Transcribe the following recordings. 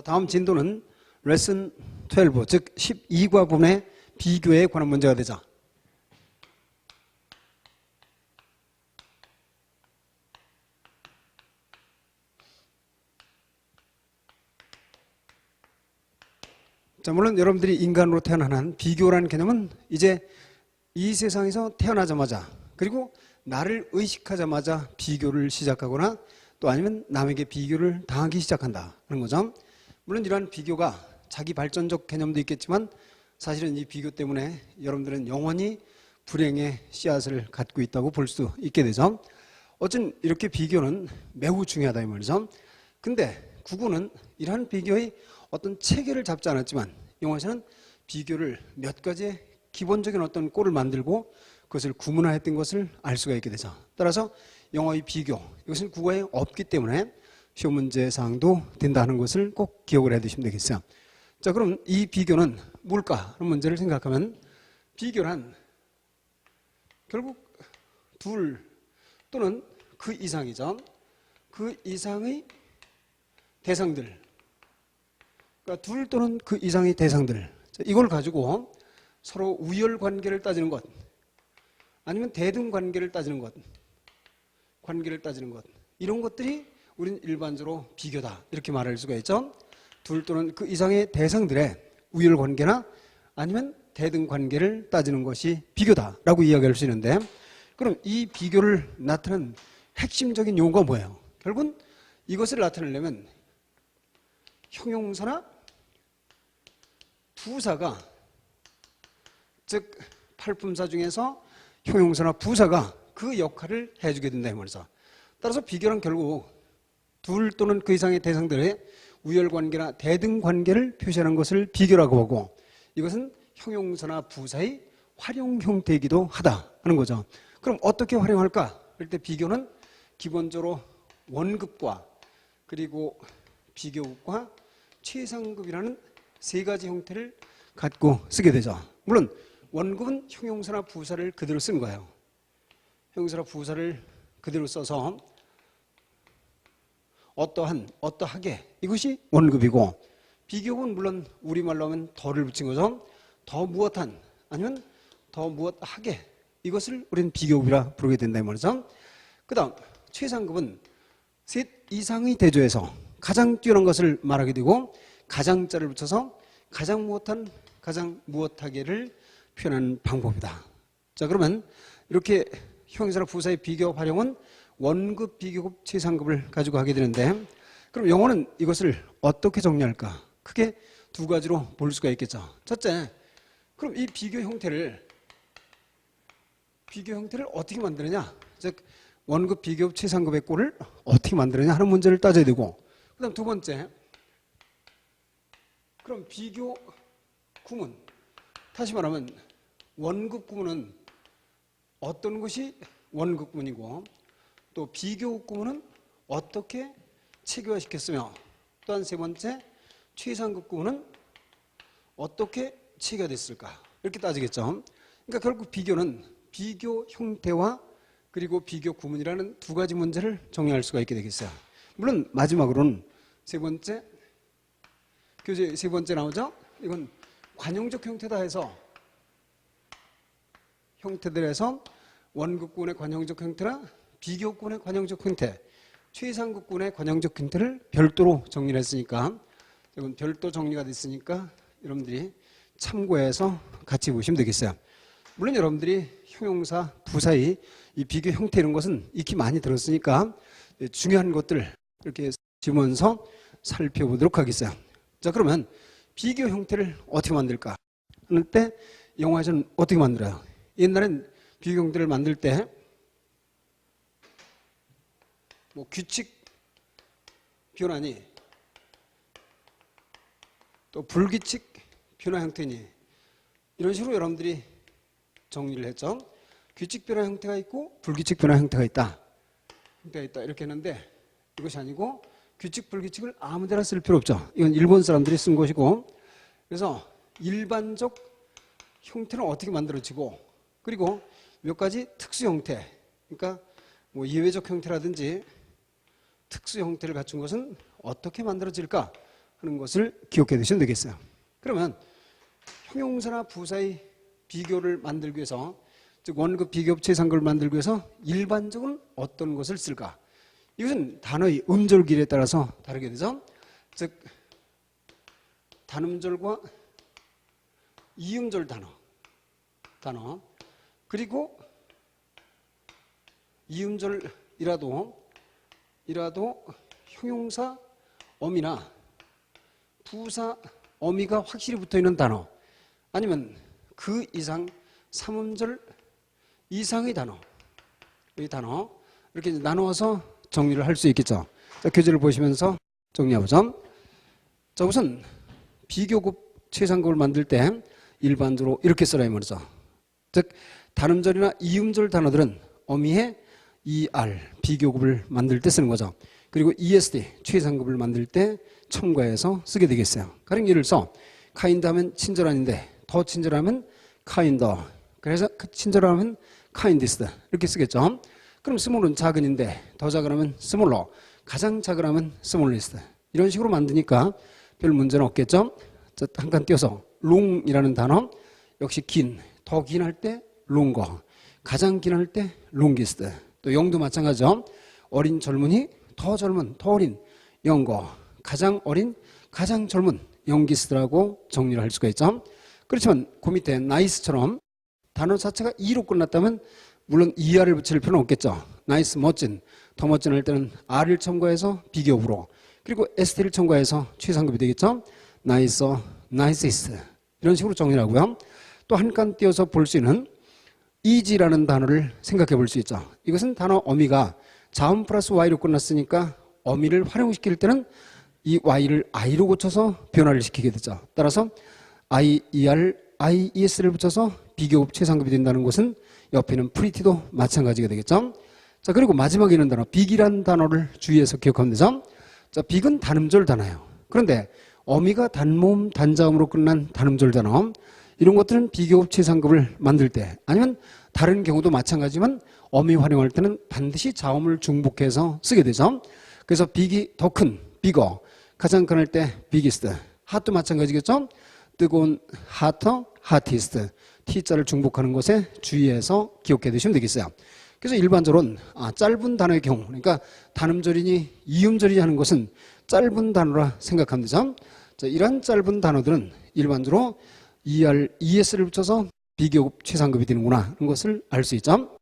자, 다음 진도는 레슨 12, 즉 12과분의 비교에 관한 문제가 되자. 자, 물론 여러분들이 인간으로 태어난 한 비교라는 개념은 이제 이 세상에서 태어나자마자 그리고 나를 의식하자마자 비교를 시작하거나 또 아니면 남에게 비교를 당하기 시작한다는 거죠. 물론 이러한 비교가 자기 발전적 개념도 있겠지만 사실은 이 비교 때문에 여러분들은 영원히 불행의 씨앗을 갖고 있다고 볼 수 있게 되죠. 어쨌든 이렇게 비교는 매우 중요하다 이 말이죠. 근데 구구는 이러한 비교의 어떤 체계를 잡지 않았지만 영어에서는 비교를 몇 가지의 기본적인 어떤 꼴을 만들고 그것을 구문화했던 것을 알 수가 있게 되죠. 따라서 영어의 비교, 이것은 국어에 없기 때문에 시험 문제사항도 된다는 것을 꼭 기억을 해 두시면 되겠어요. 자, 그럼 이 비교는 뭘까? 하는 문제를 생각하면 비교란 결국 둘 또는 그 이상이죠. 그 이상의 대상들, 그러니까 둘 또는 그 이상의 대상들, 이걸 가지고 서로 우열 관계를 따지는 것 아니면 대등 관계를 따지는 것, 관계를 따지는 것, 이런 것들이 우리는 일반적으로 비교다 이렇게 말할 수가 있죠. 둘 또는 그 이상의 대상들의 우열 관계나 아니면 대등 관계를 따지는 것이 비교다라고 이야기할 수 있는데, 그럼 이 비교를 나타내는 핵심적인 용어가 뭐예요? 결국은 이것을 나타내려면 형용사나 부사가, 즉 팔품사 중에서 형용사나 부사가 그 역할을 해주게 된다 이 말이죠. 따라서 비교는 결국 둘 또는 그 이상의 대상들의 우열관계나 대등관계를 표시하는 것을 비교라고 하고, 이것은 형용사나 부사의 활용 형태이기도 하다는 거죠. 그럼 어떻게 활용할까? 그럴 때 비교는 기본적으로 원급과 그리고 비교급과 최상급이라는 세 가지 형태를 갖고 쓰게 되죠. 물론 원급은 형용사나 부사를 그대로 쓴 거예요. 형용사나 부사를 그대로 써서 어떠한, 어떠하게, 이것이 원급이고, 비교급은 물론 우리말로 하면 더를 붙인 거죠. 더 무엇한 아니면 더 무엇하게, 이것을 우리는 비교급이라 부르게 된다 이 말이죠. 그 다음 최상급은 셋 이상의 대조에서 가장 뛰어난 것을 말하게 되고, 가장자를 붙여서 가장 무엇한, 가장 무엇하게를 표현하는 방법이다. 자, 그러면 이렇게 형용사나 부사의 비교 활용은 원급, 비교급, 최상급을 가지고 하게 되는데, 그럼 영어는 이것을 어떻게 정리할까? 크게 두 가지로 볼 수가 있겠죠. 첫째, 그럼 이 비교 형태를 어떻게 만드느냐? 즉 원급, 비교급, 최상급의 꼴을 어떻게 만드느냐 하는 문제를 따져야 되고, 그 다음 두 번째, 그럼 비교 구문, 다시 말하면 원급 구문은 어떤 것이 원급 구문이고, 또 비교 구문은 어떻게 체계화시켰으며, 또한 세 번째 최상급 구문은 어떻게 체계화됐을까, 이렇게 따지겠죠. 그러니까 결국 비교는 비교 형태와 그리고 비교 구문이라는 두 가지 문제를 정리할 수가 있게 되겠어요. 물론 마지막으로는 세 번째, 교재 세 번째 나오죠. 이건 관용적 형태다 해서 형태들에서 원급군의 관용적 형태나 비교군의 관용적 형태, 최상급군의 관용적 형태를 별도로 정리를 했으니까, 이건 별도 정리가 됐으니까 여러분들이 참고해서 같이 보시면 되겠어요. 물론 여러분들이 형용사, 부사의 이 비교 형태 이런 것은 익히 많이 들었으니까 중요한 것들 이렇게 지면서 살펴보도록 하겠어요. 자, 그러면 비교 형태를 어떻게 만들까 하는 때 영어에서는 어떻게 만들어요? 옛날엔 비교 형태를 만들 때 뭐 규칙 변화니 또 불규칙 변화 형태니 이런 식으로 여러분들이 정리를 했죠. 규칙 변화 형태가 있고 불규칙 변화 형태가 있다. 이렇게 했는데 이것이 아니고 규칙, 불규칙을 아무 데나 쓸 필요 없죠. 이건 일본 사람들이 쓴 것이고, 그래서 일반적 형태는 어떻게 만들어지고, 그리고 몇 가지 특수 형태, 그러니까 뭐 예외적 형태라든지 특수 형태를 갖춘 것은 어떻게 만들어질까 하는 것을 기억해 두시면 되겠어요. 그러면 형용사나 부사의 비교를 만들기 위해서, 즉 원급 비교급 최상급을 만들기 위해서 일반적으로 어떤 것을 쓸까? 이것은 단어의 음절길에 따라서 다르게 되죠. 즉 단음절과 이음절 단어 그리고 이음절이라도 형용사 어미나 부사 어미가 확실히 붙어있는 단어, 아니면 그 이상 3음절 이상의 단어, 이 단어 이렇게 나누어서 정리를 할 수 있겠죠. 자, 교재를 보시면서 정리해보죠. 자, 우선 비교급 최상급을 만들 때 일반적으로 이렇게 써라 이 말이죠. 즉 단음절이나 이음절 단어들은 어미의 ER 비교급을 만들 때 쓰는 거죠. 그리고 ESD 최상급을 만들 때 첨가해서 쓰게 되겠어요. 가령 예를 들어서 kind 하면 친절한인데 더 친절하면 kinder, 그래서 친절하면 kindest 이렇게 쓰겠죠. 그럼 small은 작은인데 더 작으면 smaller, 가장 작으면 smallest 이런 식으로 만드니까 별 문제는 없겠죠. 자, 한 칸 띄어서 long이라는 단어 역시 긴, 더 긴 할 때 longer, 가장 긴 할 때 longest. 또 영도 마찬가지죠. 어린 젊은이, 더 젊은, 더 어린 younger, 가장 어린, 가장 젊은 youngest라고 정리를 할 수가 있죠. 그렇지만 그 밑에 nice처럼 단어 자체가 e로 끝났다면 물론 er을 붙일 필요는 없겠죠. nice 멋진, 더 멋진 할 때는 r을 첨가해서 비교급으로, 그리고 st를 첨가해서 최상급이 되겠죠. nicer, nicest 이런 식으로 정리를 하고요. 또 한 칸 띄어서 볼 수 있는 easy라는 단어를 생각해 볼 수 있죠. 이것은 단어 어미가 자음 플러스 y로 끝났으니까 어미를 활용시킬 때는 이 y를 i로 고쳐서 변화를 시키게 되죠. 따라서 ier, ies를 붙여서 비교급 최상급이 된다는 것은 옆에는 pretty도 마찬가지가 되겠죠. 자, 그리고 마지막에 있는 단어 big이라는 단어를 주의해서 기억하면 되죠. 자, big은 단음절 단어예요. 그런데 어미가 단모음 단자음으로 끝난 단음절 단어, 이런 것들은 비교급 최상급을 만들 때, 아니면 다른 경우도 마찬가지지만 어미 활용할 때는 반드시 자음을 중복해서 쓰게 되죠. 그래서 big이 더 큰, bigger, 가장 큰 할 때 biggest, hot도 마찬가지겠죠. 뜨거운 hotter, hottest, t자를 중복하는 것에 주의해서 기억해 두시면 되겠어요. 그래서 일반적으로는 짧은 단어의 경우, 그러니까 단음절이니 이음절이니 하는 것은 짧은 단어라 생각하면 되죠. 자, 이러한 짧은 단어들은 일반적으로 ER, ES를 붙여서 비교급 최상급이 되는구나 하는 것을 알 수 있죠.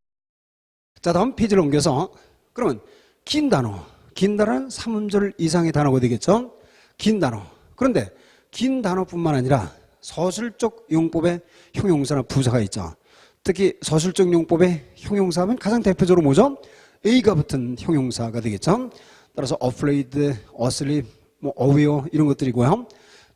자, 다음 페이지를 옮겨서 그러면 긴 단어는 3음절 이상의 단어가 되겠죠. 긴 단어. 그런데 긴 단어뿐만 아니라 서술적 용법의 형용사나 부사가 있죠. 특히 서술적 용법의 형용사 하면 가장 대표적으로 뭐죠? A가 붙은 형용사가 되겠죠. 따라서 afraid, asleep, aware 이런 것들이고요.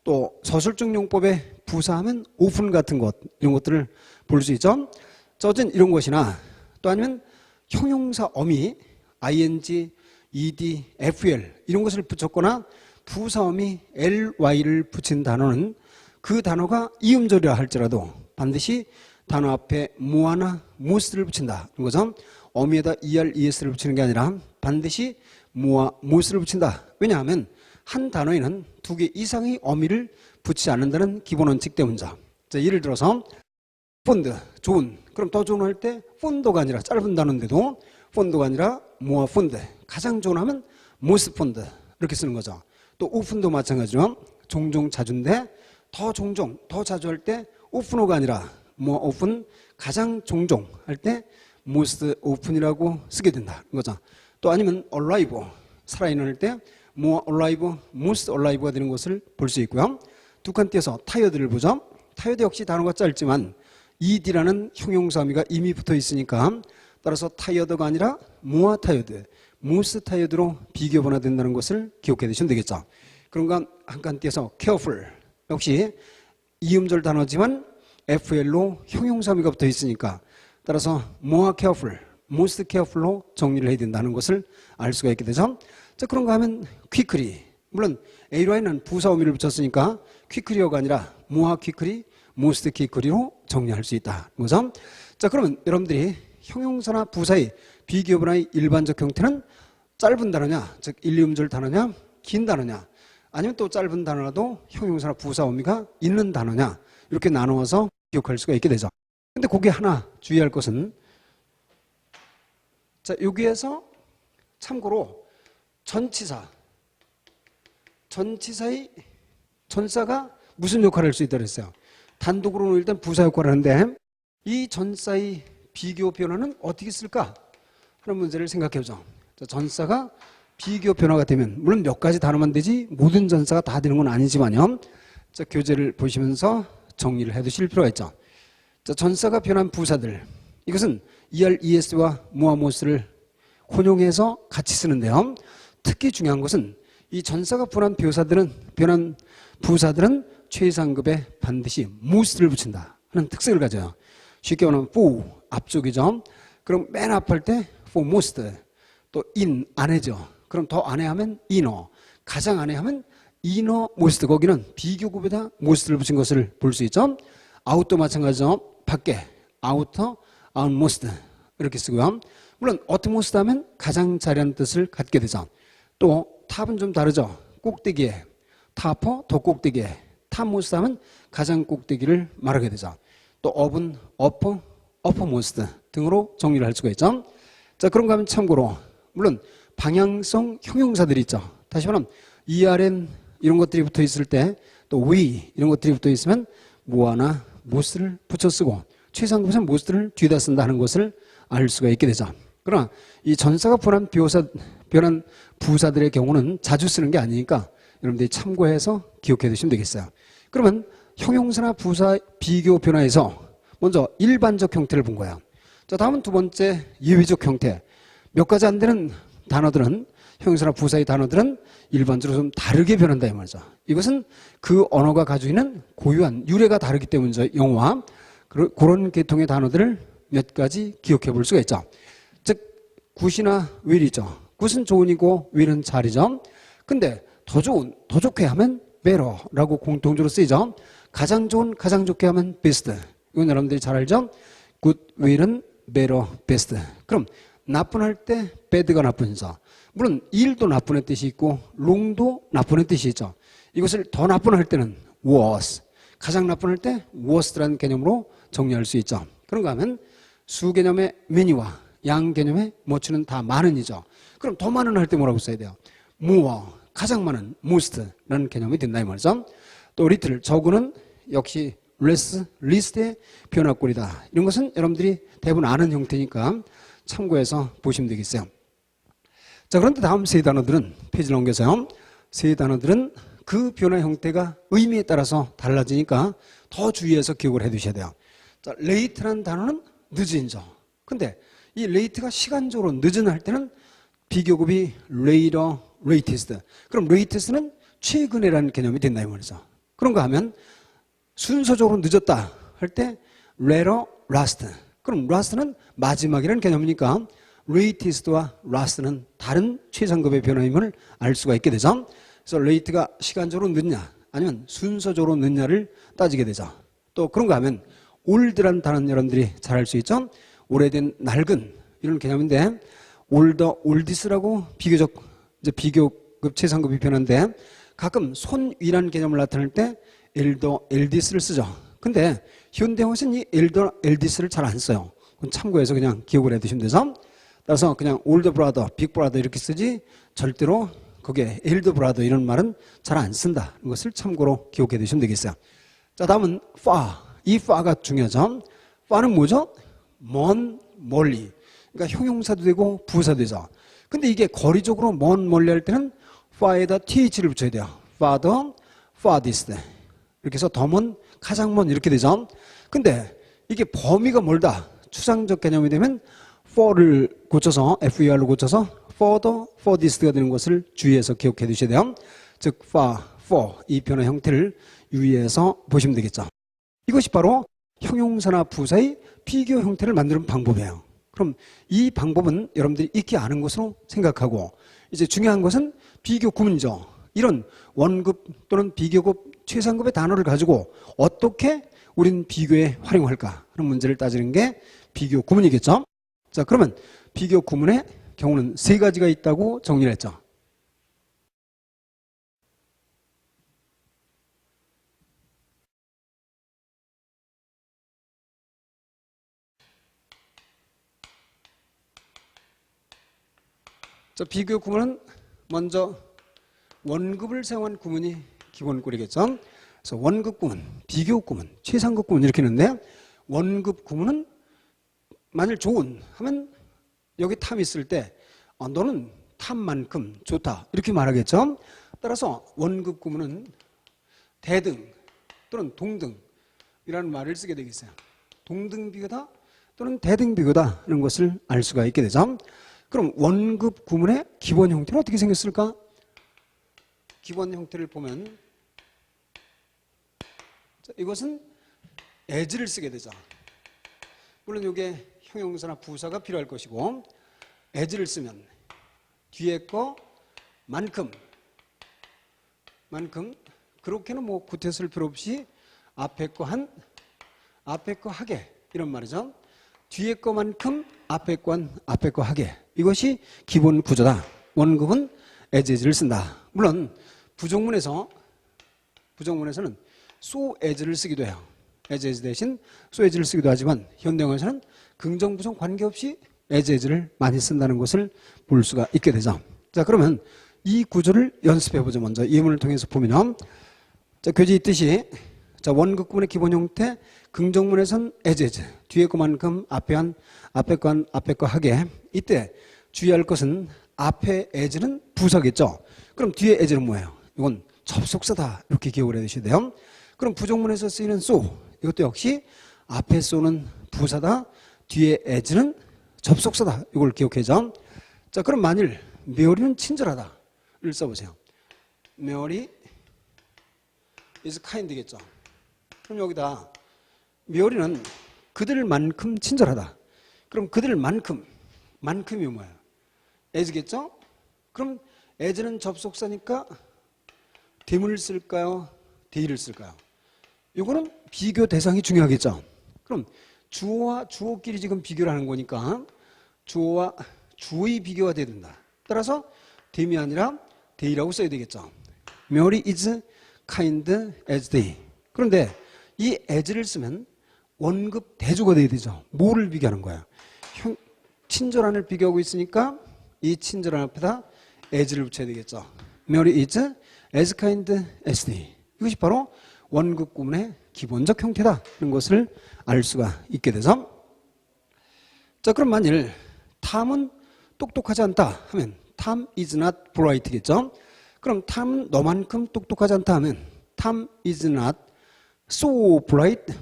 또 서술적 용법의 부사하면 often 같은 것, 이런 것들을 볼 수 있죠. 어쨌든 이런 것이나 또 아니면 형용사 어미 ing, ed, fl 이런 것을 붙였거나 부사어미 ly를 붙인 단어는 그 단어가 이음절이라 할지라도 반드시 단어 앞에 뭐하나 most를 붙인다. 이런 거죠. 어미에다 er, es를 붙이는 게 아니라 반드시 뭐와 most를 붙인다. 왜냐하면 한 단어에는 2개 이상의 어미를 붙이지 않는다는 기본 원칙 때문이죠. 자, 예를 들어서 폰드, 좋은. 그럼 더 좋은 할 때 폰도가 아니라 짧은 단어인데도 폰도가 아니라 뭐와 폰드. 가장 좋은 하면 most 폰드 이렇게 쓰는 거죠. 또 오픈도 마찬가지로 종종 자주인데 더 종종, 더 자주 할 때 오픈호가 아니라 more often, 가장 종종 할 때 most often이라고 쓰게 된다. 이거죠. 또 아니면 alive, 살아있는 할 때 more alive, most alive가 되는 것을 볼 수 있고요. 두 칸 띄어서 tired를 보죠. tired 역시 단어가 짧지만 ed라는 형용사미가 이미 붙어 있으니까 따라서 tired가 아니라 more tired, most tired로 비교 변화된다는 것을 기억해 두시면 되겠죠. 그런가 한 칸 띄어서 careful 역시 이음절 단어지만 FL로 형용사미가 붙어 있으니까 따라서 more careful, most careful로 정리를 해야 된다는 것을 알 수가 있게 되죠. 자, 그런가 하면 quickly, 물론 A라인은 부사어미를 붙였으니까 quickly가 아니라 more quickly, most quickly로 정리할 수 있다. 그죠? 자, 그러면 여러분들이 형용사나 부사의 비교 변화의 일반적 형태는 짧은 단어냐, 즉 1, 2음절 단어냐, 긴 단어냐, 아니면 또 짧은 단어라도 형용사나 부사 의미가 있는 단어냐 이렇게 나누어서 기억할 수가 있게 되죠. 근데 거기에 하나 주의할 것은 자 여기에서 참고로 전치사의 전사가 무슨 역할을 할 수 있다고 했어요? 단독으로는 일단 부사 역할을 하는데 이 전사의 비교 변화는 어떻게 쓸까 하는 문제를 생각해보죠. 자, 전사가 비교 변화가 되면 물론 몇 가지 단어만 되지 모든 전사가 다 되는 건 아니지만요. 자, 교재를 보시면서 정리를 해두실 필요가 있죠. 자, 전사가 변한 부사들 이것은 er, es와 뭐와 뭐를 혼용해서 같이 쓰는데요. 특히 중요한 것은 이 전사가 변한 부사들은 최상급에 반드시 mose를 붙인다 하는 특색을 가져요. 쉽게 말하면 for 앞쪽이죠. 그럼 맨 앞할 때 for most 또 in 안에죠. 그럼 더 안에 하면 inner 가장 안에 하면 inner most 거기는 비교급에다 most를 붙인 것을 볼 수 있죠. out도 마찬가지죠. 밖에 outer, outmost 이렇게 쓰고요. 물론 utmost 하면 가장 잘하는 뜻을 갖게 되죠. 또 탑은 좀 다르죠. 꼭대기에 topper 더 꼭대기에 topmost 하면 가장 꼭대기를 말하게 되죠. 또 up은 upper, uppermost 등으로 정리를 할 수가 있죠. 자, 그런가 하면 참고로 물론 방향성 형용사들이 있죠. 다시 말하면 ERN 이런 것들이 붙어 있을 때 또 we 이런 것들이 붙어 있으면 뭐하나 most를 붙여 쓰고 최상급에서는 most를 뒤에다 쓴다는 것을 알 수가 있게 되죠. 그러나 이 전사가 변한 부사들의 경우는 자주 쓰는 게 아니니까 여러분들이 참고해서 기억해 두시면 되겠어요. 그러면 형용사나 부사 비교 변화에서 먼저 일반적 형태를 본 거예요. 자, 다음은 두 번째 예외적 형태. 몇 가지 안 되는 단어들은 형용사나 부사의 단어들은 일반적으로 좀 다르게 변한다 이 말이죠. 이것은 그 언어가 가지고 있는 고유한 유래가 다르기 때문이죠. 영어와 그런 계통의 단어들을 몇 가지 기억해 볼 수가 있죠. 즉 굿이나 will이죠. 굿은 좋은이고 will은 잘이죠. 근데 더 좋게 하면 better라고 공통적으로 쓰이죠. 가장 좋은, 가장 좋게 하면 best. 이건 여러분들이 잘 알죠? good, will은 better, best. 그럼 나쁜 때 bad가 나쁜 자. 물론 일도 나쁜 뜻이 있고 wrong도 나쁜 뜻이 있죠. 이것을 더 나쁜 때는 worse. 가장 나쁜 때 worst라는 개념으로 정리할 수 있죠. 그런가 하면 수 개념의 many와 양 개념의 much는 다 많은이죠. 그럼 더 많은 할 때 뭐라고 써야 돼요? more, 가장 많은 most라는 개념이 된다 이 말이죠. 또 little, 적은 역시 less, least의 변화꼴이다. 이런 것은 여러분들이 대부분 아는 형태니까 참고해서 보시면 되겠어요. 자, 그런데 다음 세 단어들은 페이지를 넘겨서요. 세 단어들은 그 변화 형태가 의미에 따라서 달라지니까 더 주의해서 기억을 해 두셔야 돼요. 자, late라는 단어는 늦은죠. 근데 이 late가 시간적으로 늦은 할 때는 비교급이 later, latest. 그럼 latest는 최근에라는 개념이 된다 이 말이죠. 그런가 하면 순서적으로 늦었다 할 때 later, last. 그럼 last는 마지막이라는 개념이니까 latest와 last는 다른 최상급의 변화임을 알 수가 있게 되죠. 그래서 late가 시간적으로 늦냐 아니면 순서적으로 늦냐를 따지게 되죠. 또 그런가 하면 old라는 단어는 여러분들이 잘 알 수 있죠. 오래된 낡은 이런 개념인데 older, oldest라고 비교급 최상급이 변하는데 가끔 손위라는 개념을 나타낼 때 elder, eldest를 쓰죠. 근데 현대어는 이 elder, eldest를 잘 안 써요. 그건 참고해서 그냥 기억을 해 두시면 되죠. 따라서 그냥 older brother, big brother 이렇게 쓰지 절대로 그게 elder brother 이런 말은 잘 안 쓴다. 이것을 참고로 기억해 두시면 되겠어요. 자, 다음은 far. 이 far가 중요하죠. far는 뭐죠? 먼, 멀리. 그러니까 형용사도 되고 부사도 되죠. 근데 이게 거리적으로 먼, 멀리 할 때는 far에다 th를 붙여야 돼요. farther, farthest. 이렇게 해서 더 먼, 가장 먼 이렇게 되죠. 근데 이게 범위가 멀다. 추상적 개념이 되면 for를 고쳐서 fer로 고쳐서 further, furthest가 되는 것을 주의해서 기억해 두셔야 돼요. 즉 far, for 이 변화 형태를 유의해서 보시면 되겠죠. 이것이 바로 형용사나 부사의 비교 형태를 만드는 방법이에요. 그럼 이 방법은 여러분들이 익히 아는 것으로 생각하고 이제 중요한 것은 비교 구문이죠. 이런 원급 또는 비교급 최상급의 단어를 가지고 어떻게 우리는 비교에 활용할까 하는 문제를 따지는 게 비교 구문이겠죠. 자, 그러면 비교 구문의 경우는 세 가지가 있다고 정리를 했죠. 자, 비교 구문은 먼저 원급을 사용한 구문이 기본 꼴이겠죠. 그래서 원급 구문, 비교 구문, 최상급 구문 이렇게 있는데 원급 구문은 만일 좋은 하면 여기 탐 있을 때 너는 탐만큼 좋다 이렇게 말하겠죠. 따라서 원급 구문은 대등 또는 동등이라는 말을 쓰게 되겠어요. 동등 비교다 또는 대등 비교다 이런 것을 알 수가 있게 되죠. 그럼 원급 구문의 기본 형태는 어떻게 생겼을까? 기본 형태를 보면 자, 이것은 as를 쓰게 되죠. 물론 이게 형용사나 부사가 필요할 것이고 as를 쓰면 뒤에 거 만큼 그렇게는 뭐 구태 쓸 필요 없이 앞에 거 한, 앞에 거 하게 이런 말이죠. 뒤에 거만큼 앞에 거 한, 앞에 거 하게 이것이 기본 구조다. 원급은 as를 쓴다. 물론 부정문에서는 so as를 쓰기도 해요. as 대신 so as를 쓰기도 하지만 현대어에서는 긍정 부정 관계없이 as를 많이 쓴다는 것을 볼 수가 있게 되죠. 자, 그러면 이 구조를 연습해 보죠. 먼저 예문을 통해서 보면요. 자, 교재 있듯이 자, 원급 구문의 기본 형태 긍정문에선 as 뒤에 거만큼 앞에 한, 앞에 거 한, 앞에 거 하게. 이때 주의할 것은 앞에 as는 부사겠죠. 그럼 뒤에 as는 뭐예요? 이건 접속사다 이렇게 기억을 해두셔야 돼요. 그럼 부정문에서 쓰이는 so 이것도 역시 앞에 so는 부사다 뒤에 as는 접속사다 이걸 기억해줘. 자, 그럼 만일 메어리는 친절하다를 써보세요. 메어리 is kind겠죠. 그럼 여기다 메어리는 그들만큼 친절하다. 그럼 그들만큼이 뭐예요? as겠죠? 그럼 as는 접속사니까 대문을 쓸까요? 대의를 쓸까요? 이거는 비교 대상이 중요하겠죠. 그럼 주어와 주어끼리 지금 비교를 하는 거니까 주어와 주어의 비교가 돼야 된다. 따라서 대이 아니라 대의라고 써야 되겠죠. Mary is kind as they. 그런데 이 as를 쓰면 원급 대조가 돼야 되죠. 뭐를 비교하는 거야? 친절한을 비교하고 있으니까 이 친절한 앞에다 as를 붙여야 되겠죠. Mary is as kind as they. 이것이 바로 원급 구문의 기본적 형태다는 것을 알 수가 있게 돼서 자, 그럼 만일 탐은 똑똑하지 않다 하면 Tom is not bright겠죠. 그럼 탐은 너만큼 똑똑하지 않다 하면 Tom is not so bright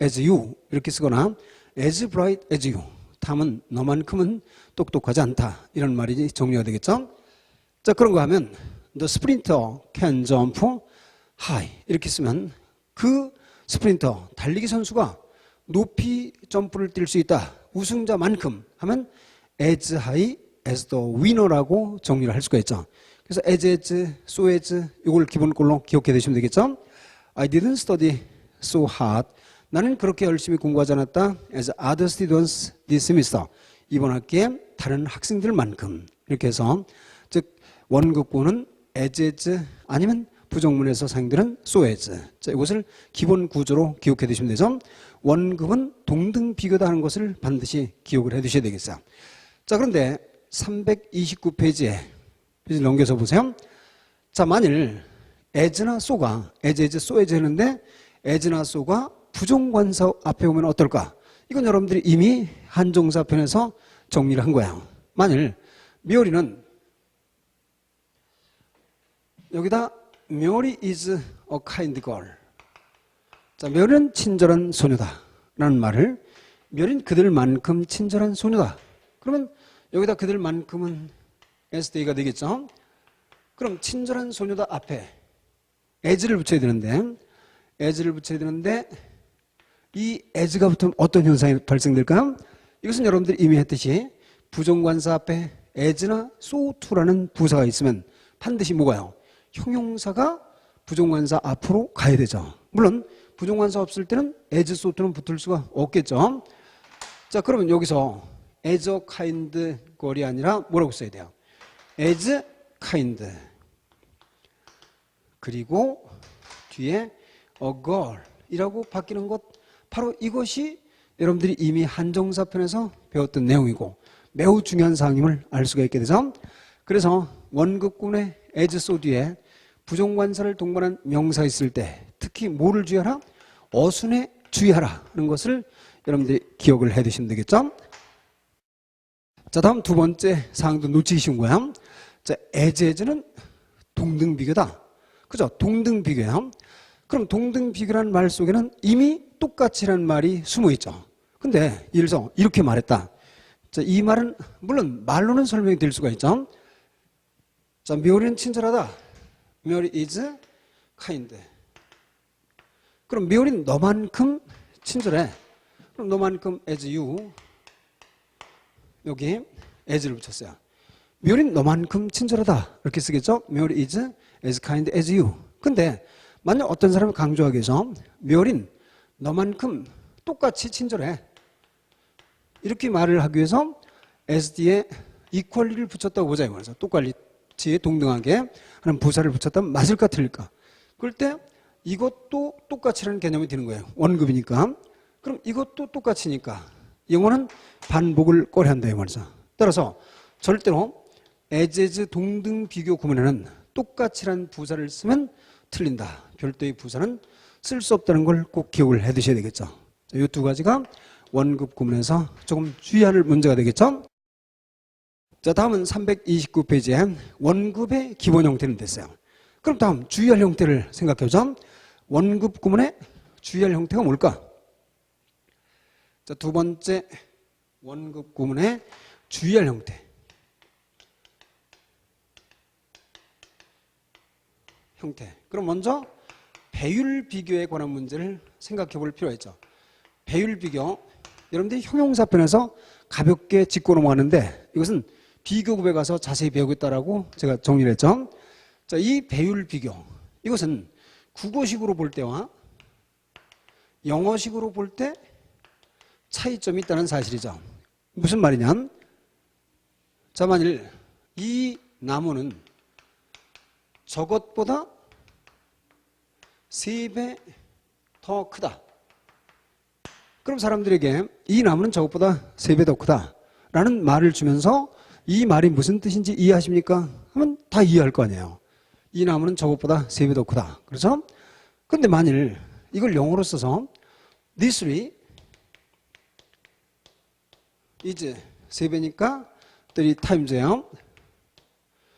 as you 이렇게 쓰거나 as bright as you. 탐은 너만큼은 똑똑하지 않다 이런 말이 정리가 되겠죠. 자, 그런 거 하면 The sprinter can jump high 이렇게 쓰면 그 스프린터 달리기 선수가 높이 점프를 뛸 수 있다. 우승자만큼 하면 as high as the winner라고 정리를 할 수가 있죠. 그래서 as, so as 이걸 기본꼴로 기억해 두시면 되겠죠. I didn't study so hard. 나는 그렇게 열심히 공부하지 않았다. As other students this semester. 이번 학기에 다른 학생들만큼 이렇게 해서 즉 원급구는 as 아니면 부정문에서 사용되는 so as. 자, 이것을 기본 구조로 기억해 두시면 되죠. 원급은 동등 비교다 하는 것을 반드시 기억을 해 두셔야 되겠어요. 자, 그런데 329페이지에 페이지 넘겨서 보세요. 자, 만일 as나 so가 as, so as 했는데 as나 so가 부정관사 앞에 오면 어떨까? 이건 여러분들이 이미 한정사 편에서 정리를 한 거예요. 만일 미어리는 여기다 Mary is a kind girl. 자, 멸은 친절한 소녀다 라는 말을 멸은 그들만큼 친절한 소녀다. 그러면 여기다 그들만큼은 SD가 되겠죠. 그럼 친절한 소녀다 앞에 as를 붙여야 되는데 이 as가 붙으면 어떤 현상이 발생될까요? 이것은 여러분들이 이미 했듯이 부정관사 앞에 as나 so to라는 부사가 있으면 반드시 뭐가요? 형용사가 부정관사 앞으로 가야 되죠. 물론 부정관사 없을 때는 as, so to는 붙을 수가 없겠죠. 자, 그러면 여기서 as a kind girl이 아니라 뭐라고 써야 돼요? as kind 그리고 뒤에 a girl 이라고 바뀌는 것 바로 이것이 여러분들이 이미 한정사 편에서 배웠던 내용이고 매우 중요한 사항임을 알 수가 있게 되죠. 그래서 원급 구문의 as so 뒤에 부정관사를 동반한 명사 있을 때 특히 뭐를 주의하라? 어순에 주의하라 하는 것을 여러분들이 기억을 해 두시면 되겠죠? 자, 다음 두 번째 사항도 놓치기 쉬운 거야. 자, as는 동등비교다. 그죠? 동등비교야. 그럼 동등비교라는 말 속에는 이미 똑같이라는 말이 숨어 있죠. 근데 예를 들어서 이렇게 말했다. 자, 이 말은 물론 말로는 설명이 될 수가 있죠. 자, 묘리는 친절하다. 묘리 is kind. 그럼 묘리는 너만큼 친절해. 그럼 너만큼 as you. 여기 as를 붙였어요. 묘리는 너만큼 친절하다. 이렇게 쓰겠죠. 묘리 is as kind as you. 근데 만약 어떤 사람이 강조하기 위해서 묘리는 너만큼 똑같이 친절해. 이렇게 말을 하기 위해서 as 뒤에 equally를 붙였다고 보자. 그래서 똑같이 동등하게 하는 부사를 붙였다면 맞을까 틀릴까? 그럴 때 이것도 똑같이라는 개념이 드는 거예요. 원급이니까. 그럼 이것도 똑같이니까 영어는 반복을 고려한다 이 말이죠. 따라서 절대로 as 동등 비교 구문에는 똑같이라는 부사를 쓰면 틀린다. 별도의 부사는 쓸 수 없다는 걸 꼭 기억을 해 두셔야 되겠죠. 이 두 가지가 원급 구문에서 조금 주의할 문제가 되겠죠. 자, 다음은 329페이지에 원급의 기본 형태는 됐어요. 그럼 다음 주의할 형태를 생각해 보죠. 원급 구문의 주의할 형태가 뭘까? 자, 두 번째 원급 구문의 주의할 형태. 그럼 먼저 배율 비교에 관한 문제를 생각해 볼 필요가 있죠. 배율 비교. 여러분들이 형용사편에서 가볍게 짚고 넘어가는데 이것은 비교급에 가서 자세히 배우겠다라고 제가 정리를 했죠. 자, 이 배율 비교. 이것은 국어식으로 볼 때와 영어식으로 볼 때 차이점이 있다는 사실이죠. 무슨 말이냐? 자, 만일 이 나무는 저것보다 3배 더 크다. 그럼 사람들에게 이 나무는 저것보다 3배 더 크다 라는 말을 주면서 이 말이 무슨 뜻인지 이해하십니까? 하면 다 이해할 거 아니에요. 이 나무는 저것보다 3배 더 크다. 그렇죠? 근데 만일 이걸 영어로 써서 This tree is 3배니까 3 times예요.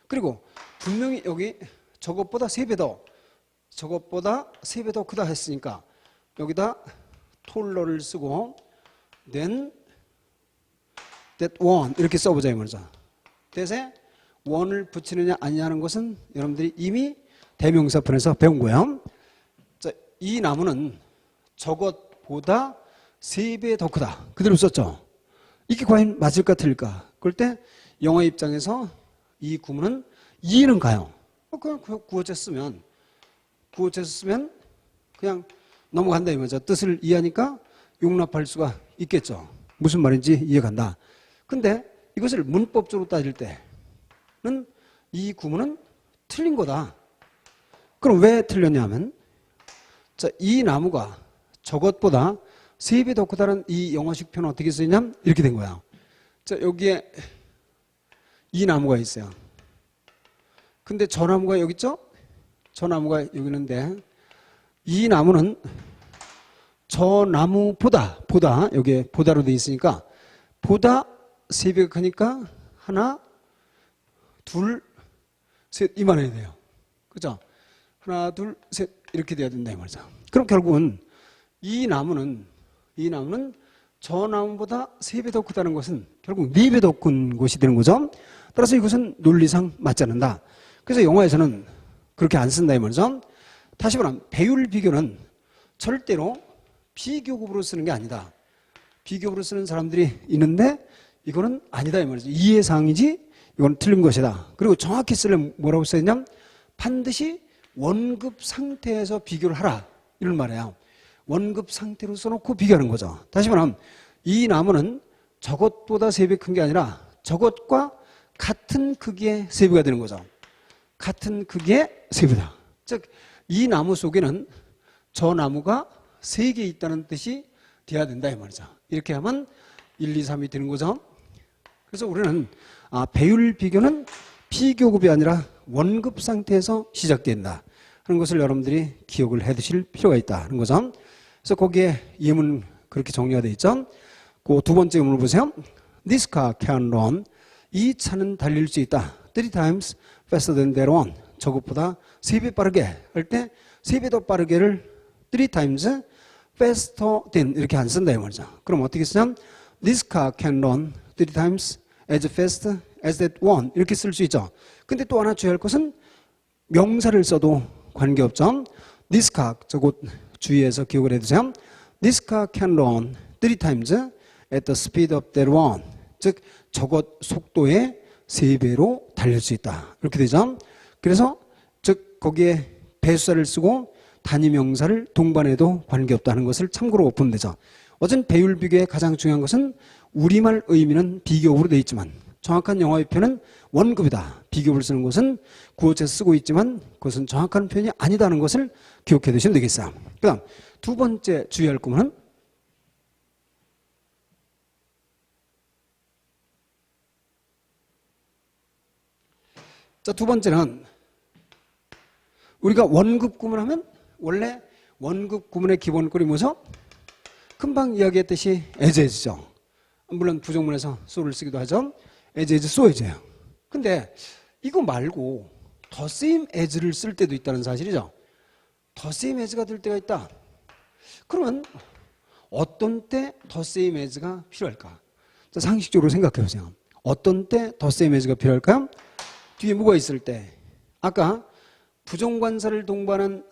그리고 분명히 여기 저것보다 3배 더 크다 했으니까 여기다 톨러를 쓰고 then that one 이렇게 써보자 이 말이죠. that에 one을 붙이느냐 아니냐는 것은 여러분들이 이미 대명사편에서 배운 거예요. 자, 이 나무는 저것보다 3배 더 크다. 그대로 썼죠. 이게 과연 맞을까 틀릴까? 그럴 때 영어 입장에서 이 구문은 이해는 가요. 그냥 구어체 쓰면 그냥 넘어간다 이 말이죠. 뜻을 이해하니까 용납할 수가 있겠죠. 무슨 말인지 이해간다. 근데 이것을 문법적으로 따질 때는 이 구문은 틀린 거다. 그럼 왜 틀렸냐면 자, 이 나무가 저것보다 3배 더 크다는 이 영어식 표현은 어떻게 쓰이냐면 이렇게 된 거야. 자, 여기에 이 나무가 있어요. 근데 저 나무가 여기 있죠? 저 나무가 여기 있는데 이 나무는 저 나무보다 여기에 보다로 돼 있으니까 보다 3배가 크니까 하나, 둘, 셋 이만해야 돼요. 그죠? 하나, 둘, 셋 이렇게 돼야 된다 이 말이죠. 그럼 결국은 이 나무는 저 나무보다 3배 더 크다는 것은 결국 4배 더 큰 것이 되는 거죠. 따라서 이것은 논리상 맞지 않는다. 그래서 영어에서는 그렇게 안 쓴다 이 말이죠. 다시 말하면 배율 비교는 절대로 비교급으로 쓰는 게 아니다. 비교급으로 쓰는 사람들이 있는데 이거는 아니다 이 말이죠. 이해사항이지 이건 틀린 것이다. 그리고 정확히 쓰려면 뭐라고 써있냐면 반드시 원급 상태에서 비교를 하라 이런 말이에요. 원급 상태로 써놓고 비교하는 거죠. 다시 말하면 이 나무는 저것보다 3배 큰 게 아니라 저것과 같은 크기의 3배가 되는 거죠. 같은 크기의 3배다. 즉 이 나무 속에는 저 나무가 3개 있다는 뜻이 돼야 된다 이 말이죠. 이렇게 하면 1, 2, 3이 되는 거죠. 그래서 우리는 배율 비교는 비교급이 아니라 원급 상태에서 시작된다 하는 것을 여러분들이 기억을 해 두실 필요가 있다 하는 거죠. 그래서 거기에 예문 그렇게 정리가 되어 있죠. 그 두 번째 예문을 보세요. This car can run. 이 차는 달릴 수 있다. 3 times faster than that one. 저것보다 3배 빠르게 할 때 3배 더 빠르게를 3 times faster than 이렇게 안 쓴다 이 말이죠. 그럼 어떻게 쓰냐면 This car can run 3 times as fast as that one 이렇게 쓸 수 있죠. 근데 또 하나 주의할 것은 명사를 써도 관계없죠. This car 저곳 주의해서 기억을 해두세요. This car can run 3 times at the speed of that one. 즉 저것 속도의 3배로 달릴 수 있다. 이렇게 되죠. 그래서 즉 거기에 배수사를 쓰고 단위명사를 동반해도 관계없다는 것을 참고로 보면 되죠. 어쨌든 배율 비교의 가장 중요한 것은 우리말 의미는 비교급으로 되어 있지만 정확한 영어의 표현은 원급이다. 비교급을 쓰는 것은 구어체 쓰고 있지만 그것은 정확한 표현이 아니다는 것을 기억해 두시면 되겠어요. 그 다음 두 번째 주의할 구문은 자, 두 번째는 우리가 원급 구문하면 원래 원급 구문의 기본꼴이 뭐죠? 금방 이야기했듯이 as죠. 물론 부정문에서 so를 쓰기도 하죠. as, so as예요. 근데 이거 말고 the same as를 쓸 때도 있다는 사실이죠. the same as가 될 때가 있다. 그러면 어떤 때 the same as가 필요할까? 자, 상식적으로 생각해 보세요. 어떤 때 the same as가 필요할까요? 뒤에 뭐가 있을 때? 아까 부정관사를 동반한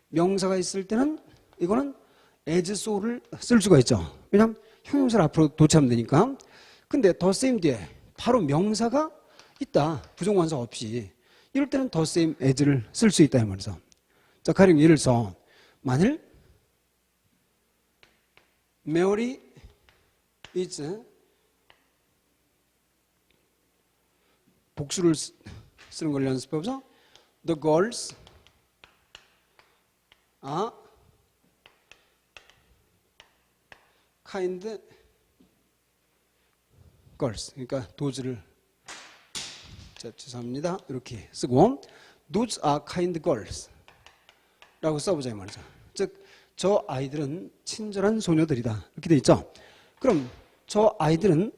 명사가 있을 때는 이거는 as so를 쓸 수가 있죠. 왜냐하면 형용사를 앞으로 도치하면 되니까. 근데 the same 뒤에 바로 명사가 있다. 부정관사 없이. 이럴 때는 the same as를 쓸 수 있다 이 말이죠. 자, 가령 예를 들어서 만일 Mary is 복수를 쓰는 걸 연습해보자. The girls are kind girls. 그러니까 does를 자, 죄송합니다. 이렇게 쓰고 those are kind girls 라고 써보자 이 말이죠. 즉, 저 아이들은 친절한 소녀들이다. 이렇게 돼 있죠. 그럼 저 아이들은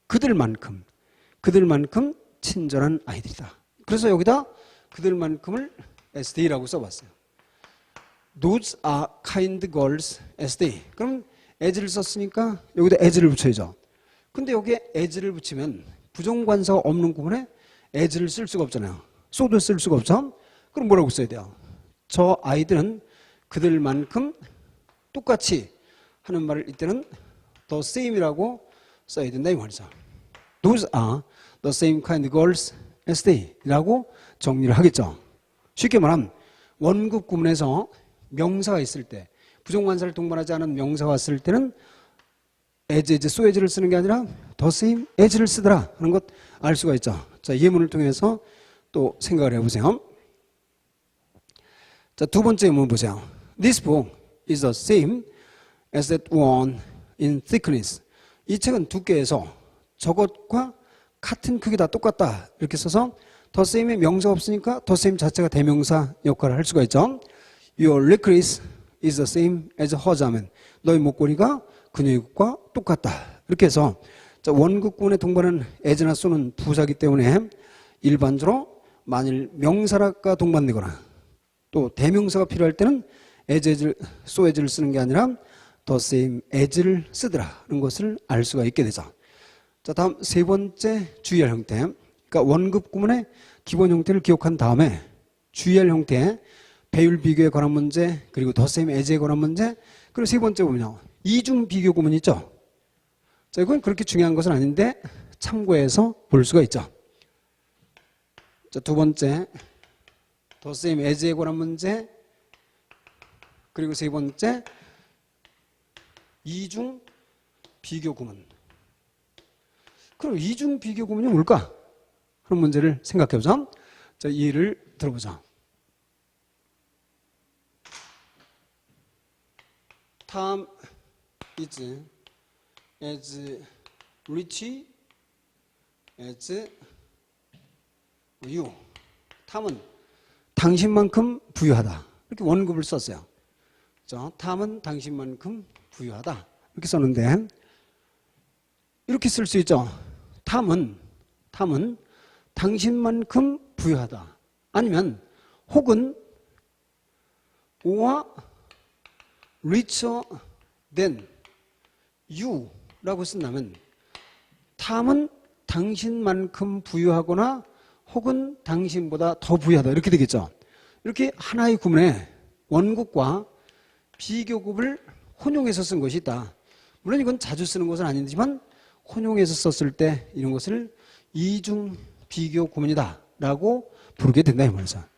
그들만큼 친절한 아이들이다. 그래서 여기다 그들만큼을 as they라고 써봤어요. Those are kind girls as they. 그럼 as를 썼으니까 여기다 as를 붙여야죠. 근데 여기에 as를 붙이면 부정관사가 없는 구문에 as를 쓸 수가 없잖아요. so도 쓸 수가 없죠. 그럼 뭐라고 써야 돼요? 저 아이들은 그들만큼 똑같이 하는 말을 이때는 the same이라고 써야 된다 이 말이죠. Those are the same kind of girls as they 라고 정리를 하겠죠. 쉽게 말하면 원급 구문에서 명사가 있을 때 부정관사를 동반하지 않은 명사가 왔을 때는 as, so as를 쓰는 게 아니라 the same as를 쓰더라 하는 것 알 수가 있죠. 자, 예문을 통해서 또 생각을 해보세요. 자, 두 번째 예문 보세요. This book is the same as that one in thickness. 이 책은 두께에서 저것과 같은 크기다, 똑같다 이렇게 써서 the same의 명사가 없으니까 the same 자체가 대명사 역할을 할 수가 있죠. Your necklace is the same as hers 하면 너의 목걸이가 그녀의 것과 똑같다. 이렇게 해서 자, 원급구문에 동반하는 as나 so는 부사기 때문에 일반적으로 만일 명사가 동반되거나 또 대명사가 필요할 때는 as, so as를 쓰는 게 아니라 the same as를 쓰더라는 것을 알 수가 있게 되죠. 자, 다음 세 번째 주의할 형태. 그러니까 원급 구문의 기본 형태를 기억한 다음에 주의할 형태, 배율 비교에 관한 문제, 그리고 the same as에 관한 문제, 그리고 세 번째 보면요. 이중 비교 구문 있죠? 자, 이건 그렇게 중요한 것은 아닌데 참고해서 볼 수가 있죠. 자, 두 번째 the same as에 관한 문제, 그리고 세 번째 이중 비교 구문. 그럼 이중 비교 구문이 뭘까? 그런 문제를 생각해보자. 자, 예를 들어보자. Tom is as rich as you. 탐은 당신만큼 부유하다. 이렇게 원급을 썼어요. 그렇죠? 탐은 당신만큼 부유하다. 이렇게 썼는데 이렇게 쓸 수 있죠. 탐은 당신만큼 부유하다. 아니면 혹은 or richer than you라고 쓴다면 탐은 당신만큼 부유하거나 혹은 당신보다 더 부유하다 이렇게 되겠죠. 이렇게 하나의 구문에 원급과 비교급을 혼용해서 쓴 것이 있다. 물론 이건 자주 쓰는 것은 아니지만 혼용해서 썼을 때 이런 것을 이중 비교 구문이다 라고 부르게 된다 이 말이죠. 자,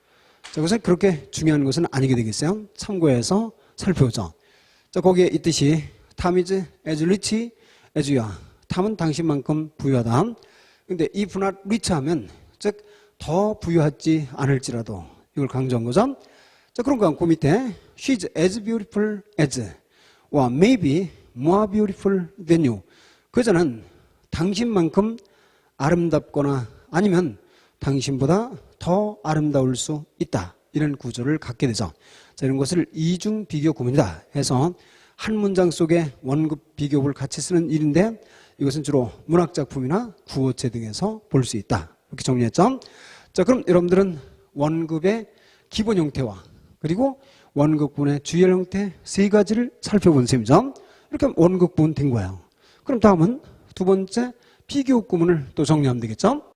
그래서 그렇게 중요한 것은 아니게 되겠어요. 참고해서 살펴보죠. 자, 거기에 있듯이 탐 is as rich as you are. 탐은 당신만큼 부유하다. 근데 if not rich 하면 즉 더 부유하지 않을지라도 이걸 강조한 거죠. 자, 그런가 그 밑에 she's as beautiful as or maybe more beautiful than you. 그자는 당신만큼 아름답거나 아니면 당신보다 더 아름다울 수 있다. 이런 구조를 갖게 되죠. 자, 이런 것을 이중 비교 구문이다 해서 한 문장 속에 원급 비교급을 같이 쓰는 일인데 이것은 주로 문학작품이나 구어체 등에서 볼 수 있다. 이렇게 정리했죠. 자, 그럼 여러분들은 원급의 기본 형태와 그리고 원급분의 주열 형태 세 가지를 살펴본 셈이죠. 이렇게 하면 원급분 된 거예요. 그럼 다음은 두 번째 비교급 구문을 또 정리하면 되겠죠.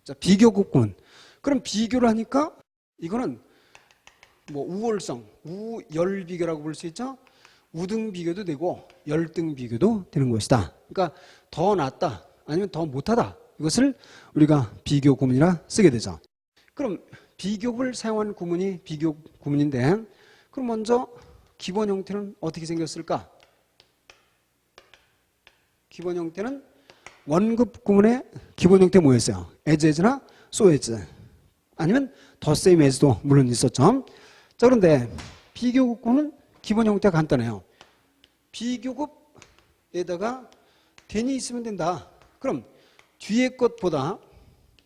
자, 비교급 구문. 그럼 비교를 하니까 이거는 뭐 우월성, 우열 비교라고 볼 수 있죠. 우등 비교도 되고 열등 비교도 되는 것이다. 그러니까 더 낫다 아니면 더 못하다. 이것을 우리가 비교 구문이라 쓰게 되죠. 그럼 비교급을 사용한 구문이 비교 구문인데 그럼 먼저 기본 형태는 어떻게 생겼을까? 기본 형태는 원급 구문의 기본 형태 뭐였어요? as나 so as 아니면 the same as도 물론 있었죠. 자, 그런데 비교급 구문은 기본 형태가 간단해요. 비교급에다가 then이 있으면 된다. 그럼 뒤에 것보다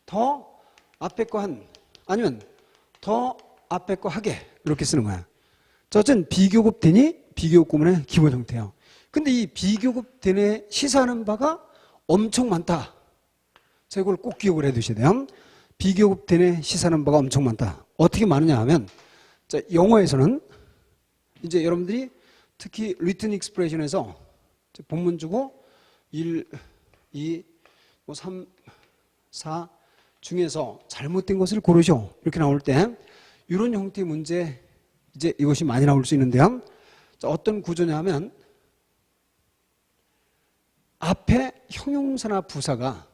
더 앞에 거 한 아니면 더 앞에 거 하게 이렇게 쓰는 거야. 자, 어쨌든 비교급 then이 비교급 구문의 기본 형태예요. 근데 이 비교급 then에 시사하는 바가 엄청 많다. 자, 이걸 꼭 기억을 해 두셔야 돼요. 비교급 then에 시사하는 바가 엄청 많다. 어떻게 많으냐 하면 자, 영어에서는 이제 여러분들이 특히 written expression에서 본문 주고 1, 2, 3, 4 중에서 잘못된 것을 고르셔 이렇게 나올 때 이런 형태의 문제 이제 이것이 많이 나올 수 있는데요. 자, 어떤 구조냐 하면 앞에 형용사나 부사가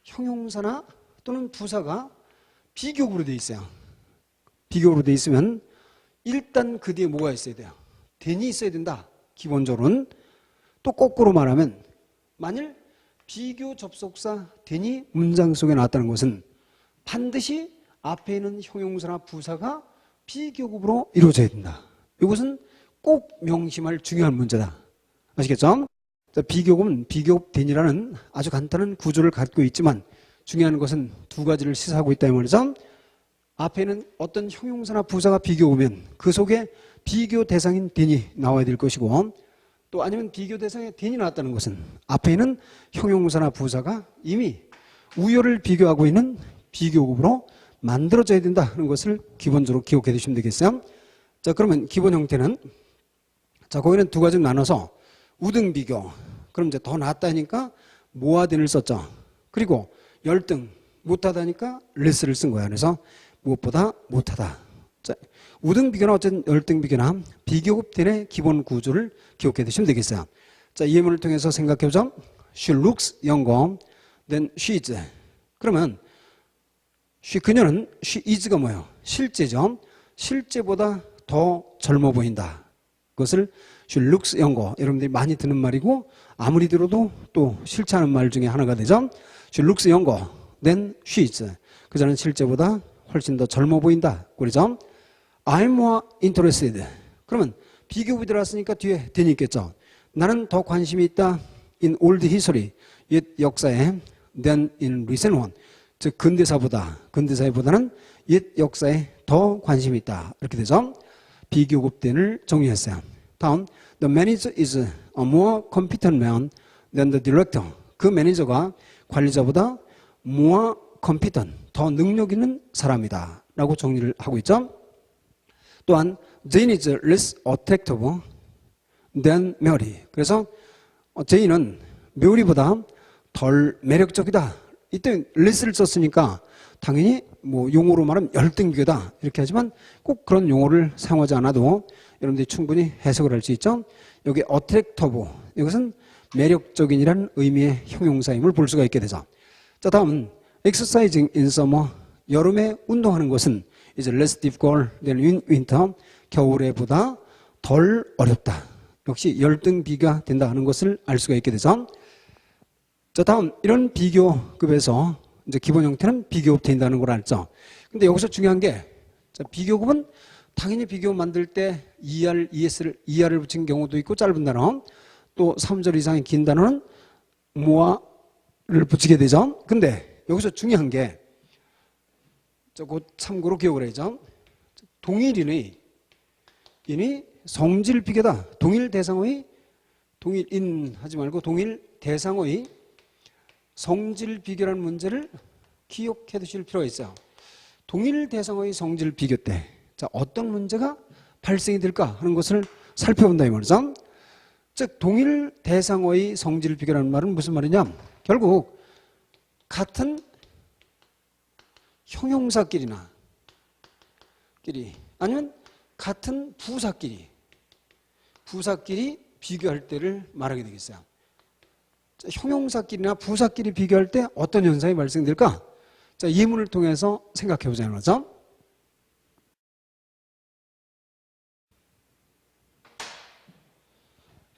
형용사나 또는 부사가 비교급으로 되어 있어요. 비교급으로 되어 있으면 일단 그 뒤에 뭐가 있어야 돼요? then이 있어야 된다. 기본적으로는. 또 거꾸로 말하면 만일 비교 접속사 then이 문장 속에 나왔다는 것은 반드시 앞에 있는 형용사나 부사가 비교급으로 이루어져야 된다. 이것은 꼭 명심할 중요한 문제다. 아시겠죠? 자, 비교급은 비교급 then이라는 아주 간단한 구조를 갖고 있지만 중요한 것은 두 가지를 시사하고 있다 이 말이죠. 앞에는 어떤 형용사나 부사가 비교급이면 그 속에 비교 대상인 then이 나와야 될 것이고 또 아니면 비교 대상에 then이 나왔다는 것은 앞에 있는 형용사나 부사가 이미 우열을 비교하고 있는 비교급으로 만들어져야 된다는 것을 기본적으로 기억해 두시면 되겠어요. 자, 그러면 기본 형태는 자, 거기는 두 가지로 나눠서 우등 비교. 그럼 이제 더 낫다 하니까 more than을 썼죠. 그리고 열등 못하다니까 less를 쓴 거야. 그래서 무엇보다 못하다. 자, 우등 비교나 어쨌든 열등 비교나 비교급 then의 기본 구조를 기억해 두시면 되겠어요. 자, 이 예문을 통해서 생각해 보죠. She looks younger than she is. 그러면 그녀는 she is가 뭐예요? 실제죠. 실제보다 더 젊어 보인다. 그것을 she looks younger. 여러분들이 많이 듣는 말이고 아무리 들어도 또 싫지 않은 말 중에 하나가 되죠. She looks younger than she is. 그자는 실제보다 훨씬 더 젊어 보인다. 그러죠. I'm more interested. 그러면 비교급이 들어왔으니까 뒤에 then이 있겠죠. 나는 더 관심이 있다 in old history, 옛 역사에 than in recent one. 즉 근대사보다는 옛 역사에 더 관심이 있다. 이렇게 되죠. 비교급 then을 정리했어요. 다음, the manager is a more competent man than the director. 그 매니저가 관리자보다 more competent, 더 능력 있는 사람이다 라고 정리를 하고 있죠. 또한 Jane is less attractive than Mary. 그래서 제인은 메리보다 덜 매력적이다. 이때 less를 썼으니까 당연히 뭐 용어로 말하면 열등비교다 이렇게 하지만 꼭 그런 용어를 사용하지 않아도 여러분들이 충분히 해석을 할 수 있죠. 여기 attractive, 이것은 매력적인이라는 의미의 형용사임을 볼 수가 있게 되죠. 자, 다음은 exercising in summer, 여름에 운동하는 것은 is less difficult than in winter, 겨울에 보다 덜 어렵다. 역시 열등비가 된다 하는 것을 알 수가 있게 되죠. 자, 다음 이런 비교급에서 이제 기본 형태는 비교급 된다는 걸 알죠. 근데 여기서 중요한 게 비교급은 당연히 비교급 만들 때 ER, ER을 붙인 경우도 있고 짧은 단어, 또 3절 이상의 긴 단어는 more를 붙이게 되죠. 근데 여기서 중요한 게 곧 참고로 기억을 해야죠. 동일인이 성질 비교다. 동일 대상의, 동일인 하지 말고 동일 대상의 성질 비교라는 문제를 기억해 두실 필요가 있어요. 동일 대상의 성질 비교 때 어떤 문제가 발생이 될까 하는 것을 살펴본다 이 말이죠. 즉 동일 대상의 성질 비교라는 말은 무슨 말이냐, 결국 같은 형용사끼리나 아니면 같은 부사끼리 비교할 때를 말하게 되겠어요. 자, 형용사끼리나 부사끼리 비교할 때 어떤 현상이 발생될까? 자, 예문을 통해서 생각해 보자는 거죠.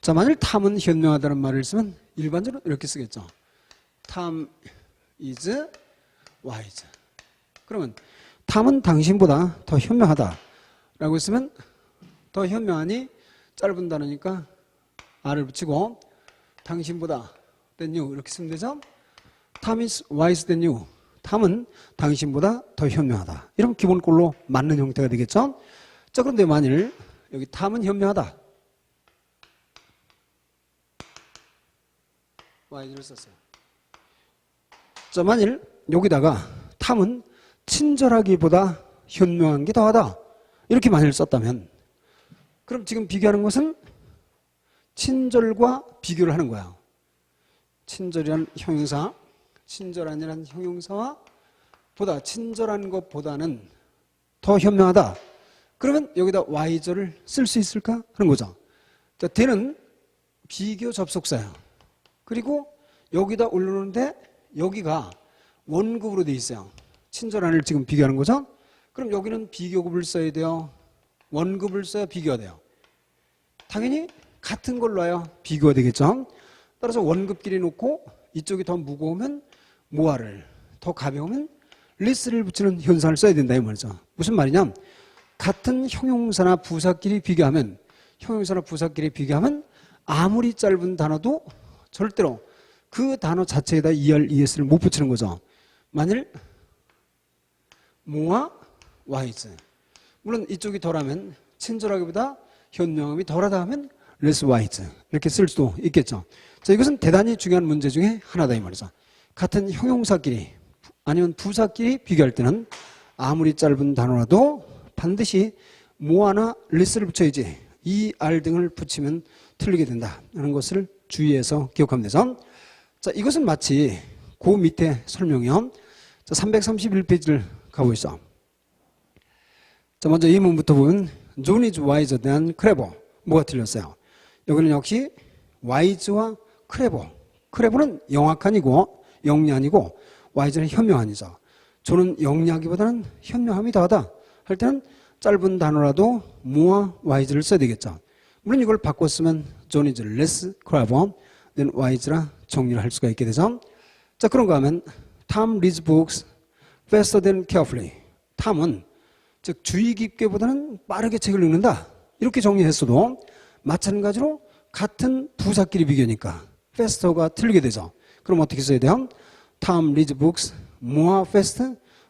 자, 만일 탐은 현명하다는 말을 쓰면 일반적으로 이렇게 쓰겠죠. 탐 is wise. 그러면 탐은 당신보다 더 현명하다 라고 했으면 더 현명하니 짧은 단어니까 R을 붙이고 당신보다 than you 이렇게 쓰면 되죠. 탐 is wise than you. 탐은 당신보다 더 현명하다. 이런 기본꼴로 맞는 형태가 되겠죠. 자, 그런데 만일 여기 탐은 현명하다. wise를 썼어요. 자, 만일 여기다가 탐은 친절하기보다 현명한 게 더하다. 이렇게 만일 썼다면 그럼 지금 비교하는 것은 친절과 비교를 하는 거야. 친절이란 형용사, 친절한이란 형용사와 보다 친절한 것보다는 더 현명하다. 그러면 여기다 wise를 쓸 수 있을까 하는 거죠. 자, 대는 비교 접속사야. 그리고 여기다 올려놓는데 여기가 원급으로 돼 있어요. 친절한을 지금 비교하는 거죠. 그럼 여기는 비교급을 써야 돼요. 원급을 써야 비교가 돼요. 당연히 같은 걸로 해야 비교가 되겠죠. 따라서 원급끼리 놓고 이쪽이 더 무거우면 모아를, 더 가벼우면 레스를 붙이는 현상을 써야 된다 이 말이죠. 무슨 말이냐, 같은 형용사나 부사끼리 비교하면 아무리 짧은 단어도 절대로 그 단어 자체에다 ER, ES를 못 붙이는 거죠. 만일 more와 wise, 물론 이쪽이 덜하면 친절하기보다 현명함이 덜하다 하면 less wise 이렇게 쓸 수도 있겠죠. 자, 이것은 대단히 중요한 문제 중에 하나다 이 말이죠. 같은 형용사끼리 아니면 부사끼리 비교할 때는 아무리 짧은 단어라도 반드시 more나 less를 붙여야지 ER 등을 붙이면 틀리게 된다 하는 것을 주의해서 기억하면 되죠. 자, 이것은 마치 그 밑에 설명이요. 자, 331페이지를 가보시죠. 자, 먼저 이 문부터 보면 John is wiser than clever. 뭐가 틀렸어요? 여기는 역시 wise와 clever. clever는 영악한이고 영리한이고 wise는 현명한이죠. John은 영리하기보다는 현명함이 더하다 할 때는 짧은 단어라도 more와 wise를 써야 되겠죠. 물론 이걸 바꿨으면 John is less clever than wise라 정리를 할 수가 있게 되죠. 자, 그런가 하면 Tom reads books faster than carefully. 탐은 즉 주의 깊게보다는 빠르게 책을 읽는다. 이렇게 정리했어도 마찬가지로 같은 부사끼리 비교니까 faster가 틀리게 되죠. 그럼 어떻게 써야 돼요? Tom reads books more fast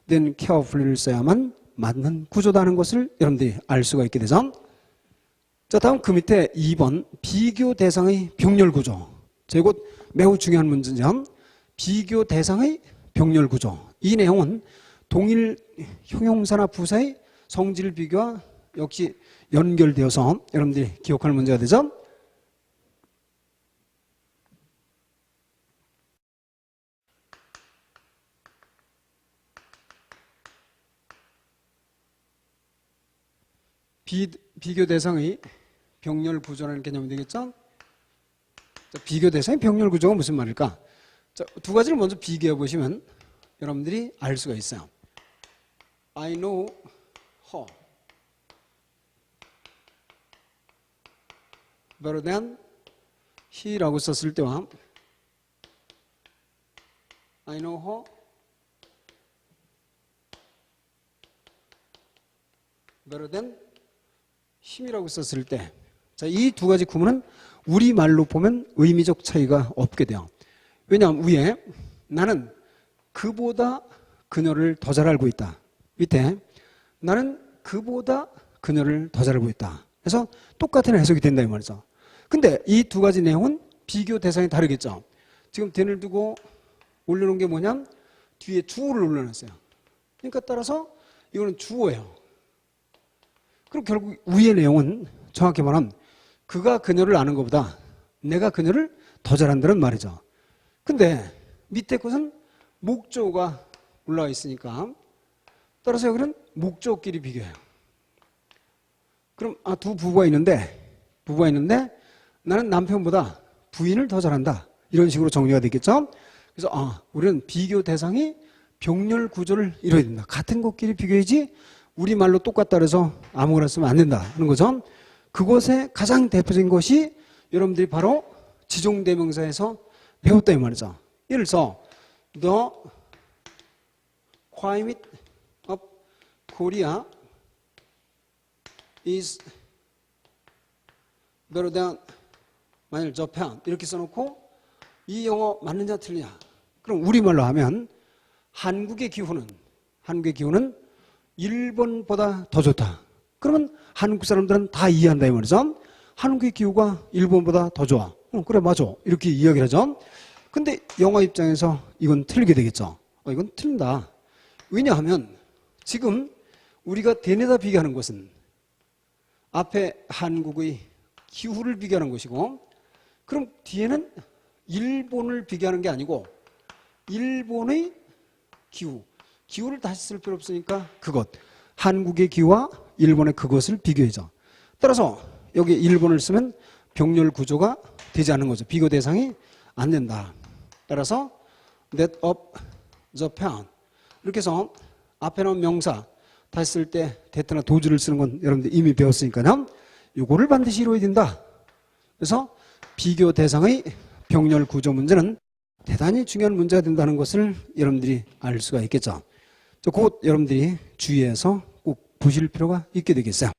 than carefully를 써야만 맞는 구조다는 것을 여러분들이 알 수가 있게 되죠. 자, 다음 그 밑에 2번 비교 대상의 병렬 구조. 자, 이것 매우 중요한 문제죠. 비교 대상의 병렬 구조. 이 내용은 동일 형용사나 부사의 성질 비교와 역시 연결되어서 여러분들이 기억할 문제가 되죠. 비교 대상의 병렬 구조라는 개념이 되겠죠? 자, 비교 대상의 병렬 구조가 무슨 말일까? 자, 두 가지를 먼저 비교해 보시면 여러분들이 알 수가 있어요. I know her better than he라고 썼을 때와 I know her better than 힘이라고 썼을 때, 자, 이 두 가지 구문은 우리말로 보면 의미적 차이가 없게 돼요. 왜냐하면 위에 나는 그보다 그녀를 더 잘 알고 있다. 밑에 나는 그보다 그녀를 더 잘 알고 있다. 그래서 똑같은 해석이 된다 이 말이죠. 근데 이 두 가지 내용은 비교 대상이 다르겠죠. 지금 덴을 두고 올려놓은 게 뭐냐면 뒤에 주어를 올려놨어요. 그러니까 따라서 이거는 주어예요. 그럼 결국 위의 내용은 정확히 말하면 그가 그녀를 아는 것보다 내가 그녀를 더 잘한다는 말이죠. 근데 밑에 것은 목조가 올라와 있으니까 따라서 여기는 목조끼리 비교해요. 그럼 두 부부가 있는데 나는 남편보다 부인을 더 잘한다. 이런 식으로 정리가 되겠죠. 그래서 우리는 비교 대상이 병렬 구조를 이뤄야 된다. 같은 것끼리 비교해야지 우리말로 똑같다 그래서 아무거나 쓰면 안 된다 하는 거죠. 그것의 가장 대표적인 것이 여러분들이 바로 지종대명사에서 배웠다 이 말이죠. 예를 들어서 The climate of Korea is better than 만일 Japan 이렇게 써놓고 이 영어 맞느냐 틀리냐. 그럼 우리말로 하면 한국의 기후는 일본보다 더 좋다. 그러면 한국 사람들은 다 이해한다 이 말이죠. 한국의 기후가 일본보다 더 좋아. 그래 맞아. 이렇게 이야기를 하죠. 근데 영어 입장에서 이건 틀리게 되겠죠. 이건 틀린다. 왜냐하면 지금 우리가 대내다 비교하는 것은 앞에 한국의 기후를 비교하는 것이고 그럼 뒤에는 일본을 비교하는 게 아니고 일본의 기후를 다시 쓸 필요 없으니까 그것 한국의 기후와 일본의 그것을 비교해줘. 따라서 여기 일본을 쓰면 병렬 구조가 되지 않는 거죠. 비교 대상이 안 된다. 따라서 that of Japan 이렇게 해서 앞에 나온 명사 다시 쓸 때 대타나 도주를 쓰는 건 여러분들 이미 배웠으니까요. 이거를 반드시 이루어야 된다. 그래서 비교 대상의 병렬 구조 문제는 대단히 중요한 문제가 된다는 것을 여러분들이 알 수가 있겠죠. 그것 여러분들이 주의해서 꼭 보실 필요가 있게 되겠어요.